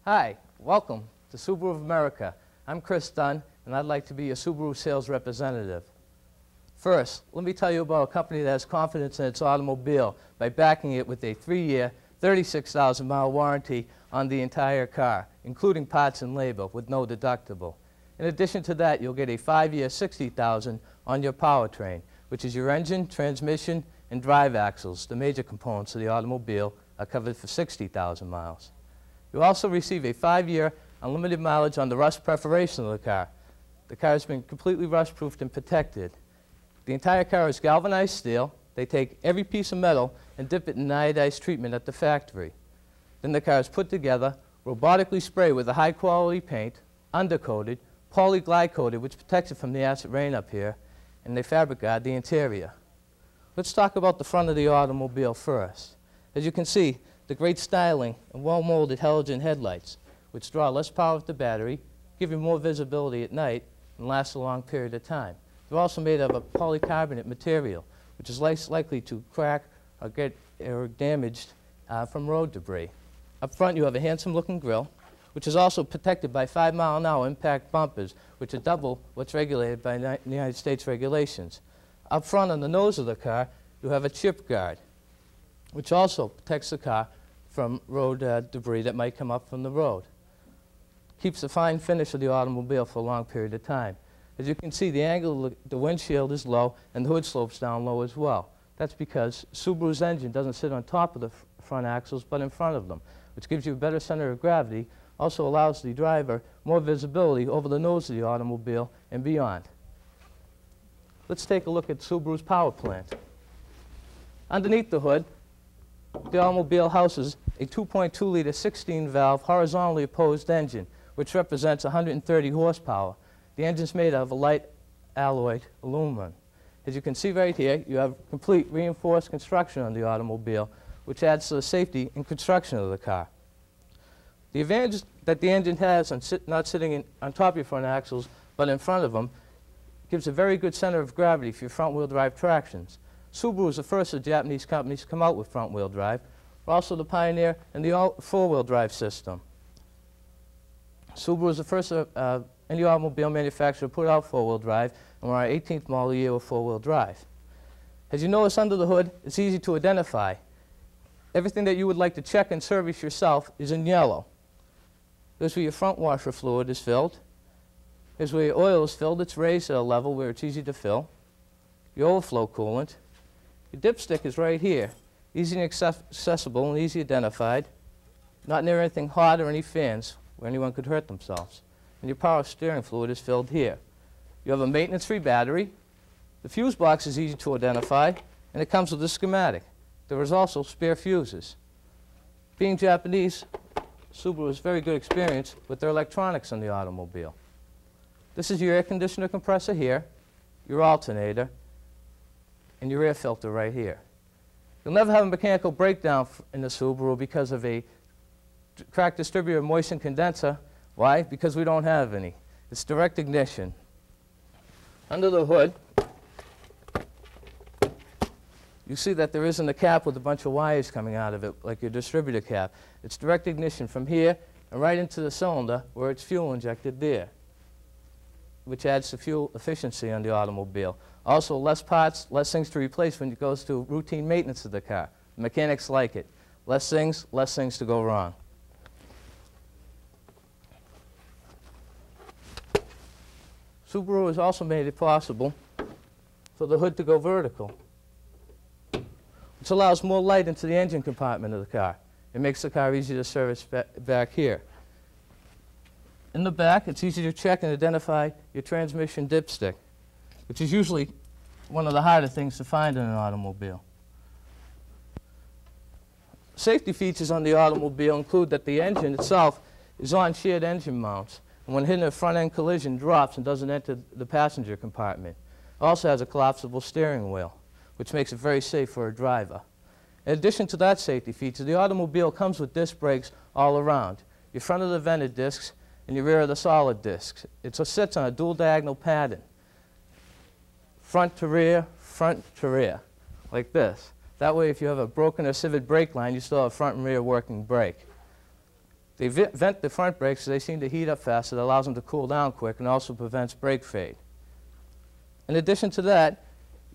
Hi, welcome to Subaru of America. I'm Chris Dunn, and I'd like to be your Subaru sales representative. First, let me tell you about a company that has confidence in its automobile by backing it with a 3-year, 36,000-mile warranty on the entire car, including parts and labor, with no deductible. In addition to that, you'll get a 5-year, 60,000 on your powertrain, which is your engine, transmission, and drive axles. The major components of the automobile are covered for 60,000 miles. You'll also receive a 5-year unlimited mileage on the rust perforation of the car. The car has been completely rust-proofed and protected. The entire car is galvanized steel. They take every piece of metal and dip it in iodized treatment at the factory. Then the car is put together, robotically sprayed with a high-quality paint, undercoated, polyglide-coated, which protects it from the acid rain up here, and they fabric guard the interior. Let's talk about the front of the automobile first. As you can see, the great styling and well-molded halogen headlights, which draw less power with the battery, give you more visibility at night, and last a long period of time. They're also made of a polycarbonate material, which is less likely to crack or get damaged from road debris. Up front, you have a handsome-looking grille, which is also protected by 5-mile-an-hour impact bumpers, which are double what's regulated by the United States regulations. Up front on the nose of the car, you have a chip guard, which also protects the car from road debris that might come up from the road. Keeps the fine finish of the automobile for a long period of time. As you can see, the angle of the windshield is low and the hood slopes down low as well. That's because Subaru's engine doesn't sit on top of the front axles but in front of them, which gives you a better center of gravity, also allows the driver more visibility over the nose of the automobile and beyond. Let's take a look at Subaru's power plant. Underneath the hood, the automobile houses a 2.2-liter 16-valve horizontally opposed engine, which represents 130 horsepower. The engine's made of a light alloy aluminum. As you can see right here, you have complete reinforced construction on the automobile, which adds to the safety and construction of the car. The advantage that the engine has on not sitting on top of your front axles, but in front of them, gives a very good center of gravity for your front-wheel drive tractions. Subaru is the first of the Japanese companies to come out with front-wheel drive. We're also the pioneer in the four-wheel drive system. Subaru is the first any automobile manufacturer to put out four-wheel drive, and we're our 18th model year with four-wheel drive. As you notice under the hood, it's easy to identify. Everything that you would like to check and service yourself is in yellow. Here's where your front washer fluid is filled. Here's where your oil is filled. It's raised at a level where it's easy to fill. Your overflow coolant. Your dipstick is right here, easy and accessible and easy identified, not near anything hot or any fans where anyone could hurt themselves. And your power steering fluid is filled here. You have a maintenance-free battery. The fuse box is easy to identify, and it comes with a schematic. There is also spare fuses. Being Japanese, Subaru has very good experience with their electronics on the automobile. This is your air conditioner compressor here, your alternator, and your air filter right here. You'll never have a mechanical breakdown in the Subaru because of a cracked distributor moistened condenser. Why? Because we don't have any. It's direct ignition. Under the hood, you see that there isn't a cap with a bunch of wires coming out of it like your distributor cap. It's direct ignition from here and right into the cylinder where it's fuel injected there, which adds to fuel efficiency on the automobile. Also, less parts, less things to replace when it goes to routine maintenance of the car. The mechanics like it. Less things to go wrong. Subaru has also made it possible for the hood to go vertical, which allows more light into the engine compartment of the car. It makes the car easy to service back here. In the back, it's easy to check and identify your transmission dipstick, which is usually one of the harder things to find in an automobile. Safety features on the automobile include that the engine itself is on shared engine mounts, and when hitting a front-end collision, drops and doesn't enter the passenger compartment. It also has a collapsible steering wheel, which makes it very safe for a driver. In addition to that safety feature, the automobile comes with disc brakes all around. Your front of the vented discs and your rear of the solid discs. It sits on a dual diagonal pattern. Front to rear, like this. That way, if you have a broken or severed brake line, you still have front and rear working brake. They vent the front brakes so they seem to heat up faster. That allows them to cool down quick and also prevents brake fade. In addition to that,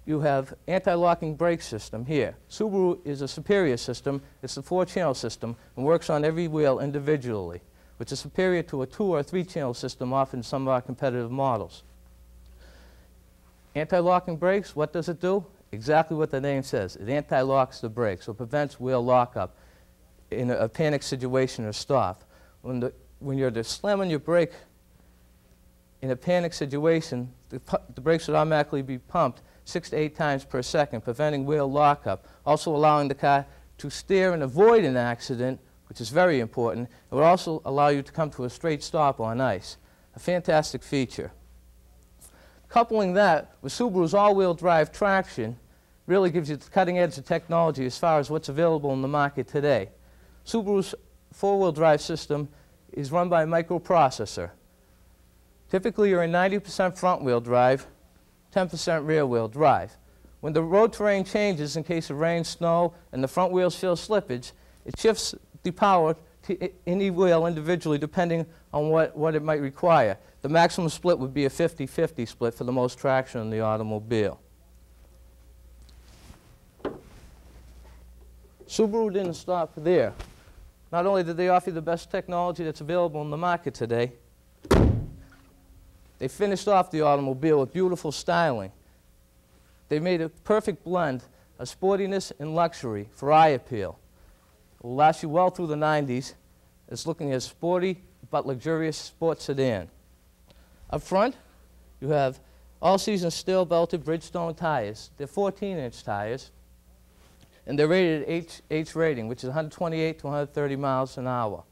you have anti-locking brake system here. Subaru is a superior system. It's a 4-channel system and works on every wheel individually, which is superior to a 2- or 3-channel system offered in some of our competitive models. Anti-locking brakes, what does it do? Exactly what the name says. It anti-locks the brake, so it prevents wheel lockup in a panic situation or stop. When you're just slamming your brake in a panic situation, the brakes would automatically be pumped 6 to 8 times per second, preventing wheel lockup, also allowing the car to steer and avoid an accident, which is very important. It would also allow you to come to a straight stop on ice. A fantastic feature. Coupling that with Subaru's all-wheel drive traction really gives you the cutting edge of technology as far as what's available in the market today. Subaru's 4-wheel drive system is run by a microprocessor. Typically, you're in 90% front-wheel drive, 10% rear-wheel drive. When the road terrain changes in case of rain, snow, and the front wheels feel slippage, it shifts the power to any wheel individually depending on what it might require. The maximum split would be a 50-50 split for the most traction in the automobile. Subaru didn't stop there. Not only did they offer you the best technology that's available in the market today, they finished off the automobile with beautiful styling. They made a perfect blend of sportiness and luxury for eye appeal. It will last you well through the 90s. It's looking as sporty but luxurious sports sedan. Up front, you have all-season steel-belted Bridgestone tires. They're 14-inch tires, and they're rated H rating, which is 128 to 130 miles an hour.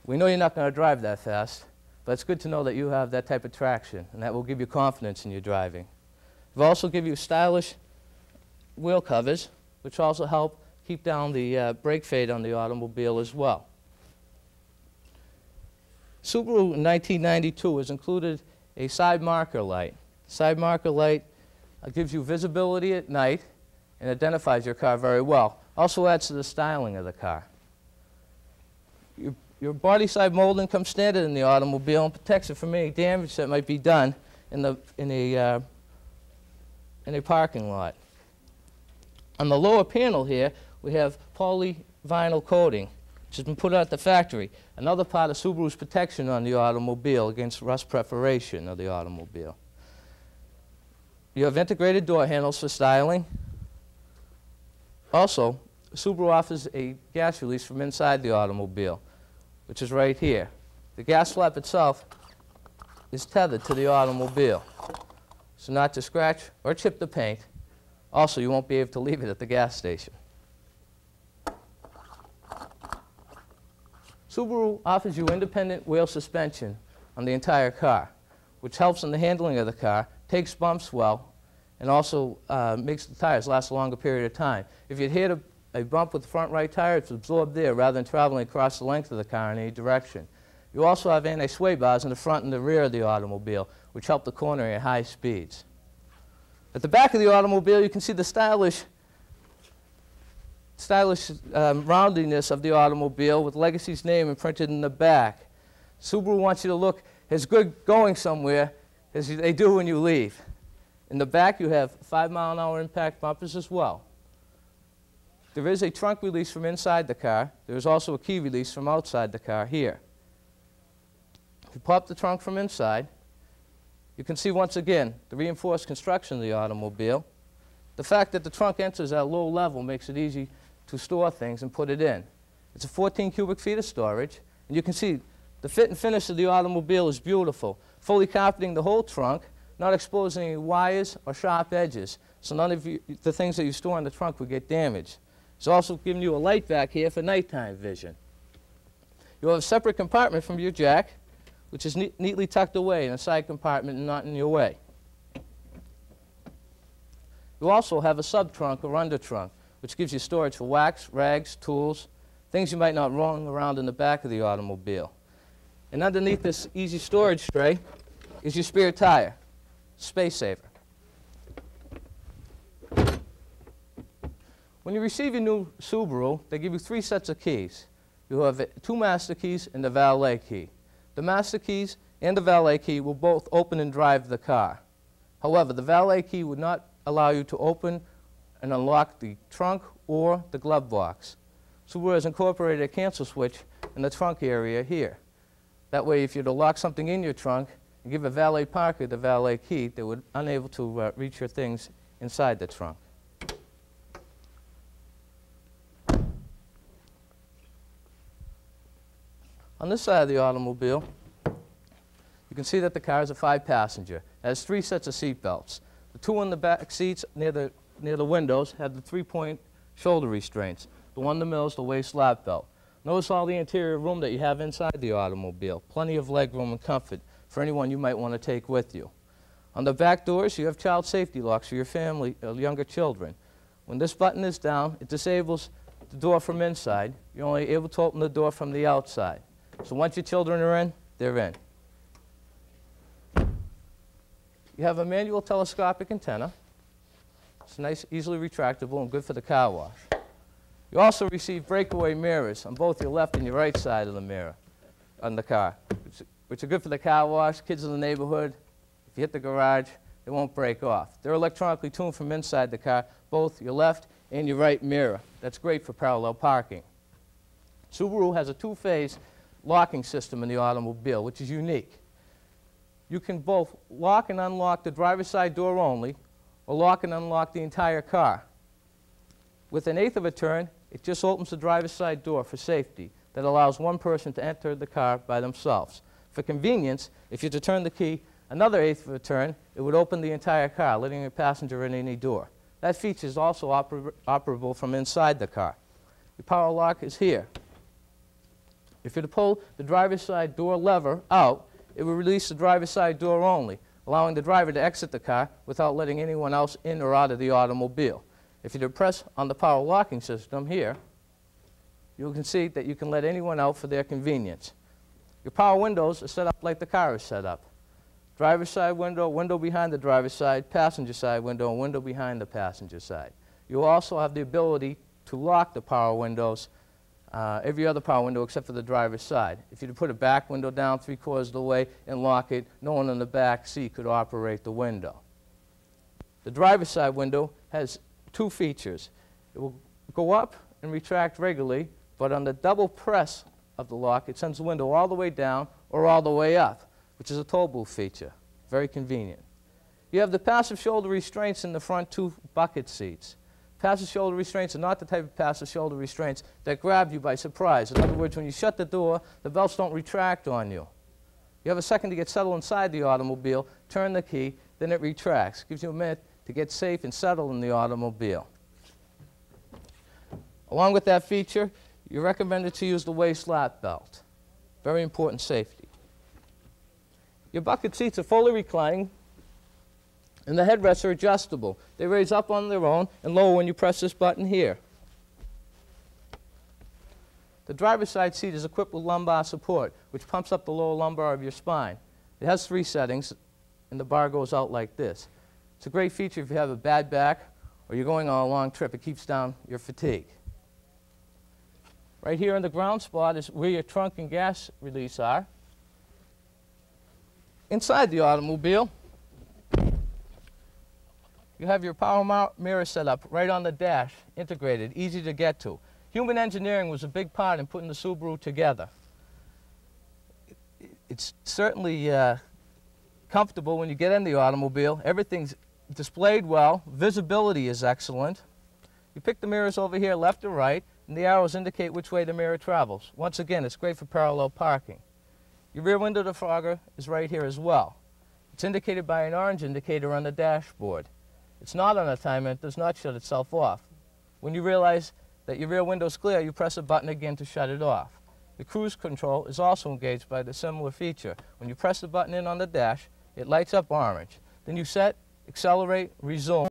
We know you're not going to drive that fast, but it's good to know that you have that type of traction, and that will give you confidence in your driving. We'll also give you stylish wheel covers, which also help keep down the brake fade on the automobile as well. Subaru in 1992 has included a side marker light. Side marker light gives you visibility at night and identifies your car very well. Also adds to the styling of the car. Your body side molding comes standard in the automobile and protects it from any damage that might be done in a parking lot. On the lower panel here, we have polyvinyl coating, which has been put out at the factory. Another part of Subaru's protection on the automobile against rust preparation of the automobile. You have integrated door handles for styling. Also, Subaru offers a gas release from inside the automobile, which is right here. The gas flap itself is tethered to the automobile, so not to scratch or chip the paint. Also, you won't be able to leave it at the gas station. Subaru offers you independent wheel suspension on the entire car, which helps in the handling of the car, takes bumps well, and also makes the tires last a longer period of time. If you hit a bump with the front right tire, it's absorbed there rather than traveling across the length of the car in any direction. You also have anti-sway bars in the front and the rear of the automobile, which help the cornering at high speeds. At the back of the automobile, you can see the stylish roundiness of the automobile with Legacy's name imprinted in the back. Subaru wants you to look as good going somewhere as they do when you leave. In the back, you have 5-mile-an-hour impact bumpers as well. There is a trunk release from inside the car. There is also a key release from outside the car here. If you pop the trunk from inside, you can see once again the reinforced construction of the automobile. The fact that the trunk enters at a low level makes it easy to store things and put it in. It's a 14 cubic feet of storage, and you can see the fit and finish of the automobile is beautiful, fully carpeting the whole trunk, not exposing any wires or sharp edges, so none of the things that you store in the trunk will get damaged. It's also giving you a light back here for nighttime vision. You have a separate compartment from your jack, which is neatly tucked away in a side compartment and not in your way. You also have a sub-trunk or under-trunk, which gives you storage for wax, rags, tools, things you might not roll around in the back of the automobile. And underneath this easy storage tray is your spare tire, space saver. When you receive your new Subaru, they give you 3 sets of keys. you have two master keys and the valet key. The master keys and the valet key will both open and drive the car. However, the valet key would not allow you to open and unlock the trunk or the glove box. Subaru has incorporated a cancel switch in the trunk area here. That way, if you're to lock something in your trunk and give a valet parker the valet key, they would unable to reach your things inside the trunk. On this side of the automobile, you can see that the car is a 5-passenger. It has 3 sets of seat belts. The 2 on the back seats near the windows have the 3-point shoulder restraints. The one in the middle is the waist lap belt. Notice all the interior room that you have inside the automobile. Plenty of leg room and comfort for anyone you might want to take with you. On the back doors, you have child safety locks for your family or younger children. When this button is down, it disables the door from inside. You're only able to open the door from the outside. So once your children are in, they're in. You have a manual telescopic antenna. It's nice, easily retractable, and good for the car wash. You also receive breakaway mirrors on both your left and your right side of the mirror on the car, which are good for the car wash, kids in the neighborhood. If you hit the garage, they won't break off. They're electronically tuned from inside the car, both your left and your right mirror. That's great for parallel parking. Subaru has a 2-phase locking system in the automobile, which is unique. You can both lock and unlock the driver's side door only, or lock and unlock the entire car. With an 1/8 of a turn, it just opens the driver's side door for safety. That allows one person to enter the car by themselves. For convenience, if you were to turn the key another 1/8 of a turn, it would open the entire car, letting a passenger in any door. That feature is also operable from inside the car. The power lock is here. If you were to pull the driver's side door lever out, it will release the driver's side door only, allowing the driver to exit the car without letting anyone else in or out of the automobile. If you were to press on the power locking system here, you can see that you can let anyone out for their convenience. Your power windows are set up like the car is set up. Driver's side window, window behind the driver's side, passenger side window, and window behind the passenger side. You will also have the ability to lock the power windows, every other power window except for the driver's side. If you were to put a back window down 3/4 of the way and lock it, no one in the back seat could operate the window. The driver's side window has 2 features. It will go up and retract regularly, but on the double press of the lock, it sends the window all the way down or all the way up, which is a toll booth feature. Very convenient. You have the passive shoulder restraints in the front 2 bucket seats. Passive shoulder restraints are not the type of passive shoulder restraints that grab you by surprise. In other words, when you shut the door, the belts don't retract on you. You have a second to get settled inside the automobile, turn the key, then it retracts. Gives you a minute to get safe and settled in the automobile. Along with that feature, you're recommended to use the waist lap belt. Very important safety. Your bucket seats are fully reclining, and the headrests are adjustable. They raise up on their own and lower when you press this button here. The driver's side seat is equipped with lumbar support, which pumps up the lower lumbar of your spine. It has 3 settings, and the bar goes out like this. It's a great feature if you have a bad back or you're going on a long trip. It keeps down your fatigue. Right here on the ground spot is where your trunk and gas release are. Inside the automobile, you have your power mirror set up right on the dash, integrated, easy to get to. Human engineering was a big part in putting the Subaru together. It's certainly comfortable when you get in the automobile. Everything's displayed well. Visibility is excellent. You pick the mirrors over here, left or right, and the arrows indicate which way the mirror travels. Once again, it's great for parallel parking. Your rear window defogger is right here as well. It's indicated by an orange indicator on the dashboard. It's not on a timer, it does not shut itself off. When you realize that your rear window is clear, you press a button again to shut it off. The cruise control is also engaged by the similar feature. When you press the button in on the dash, it lights up orange. Then you set, accelerate, resume.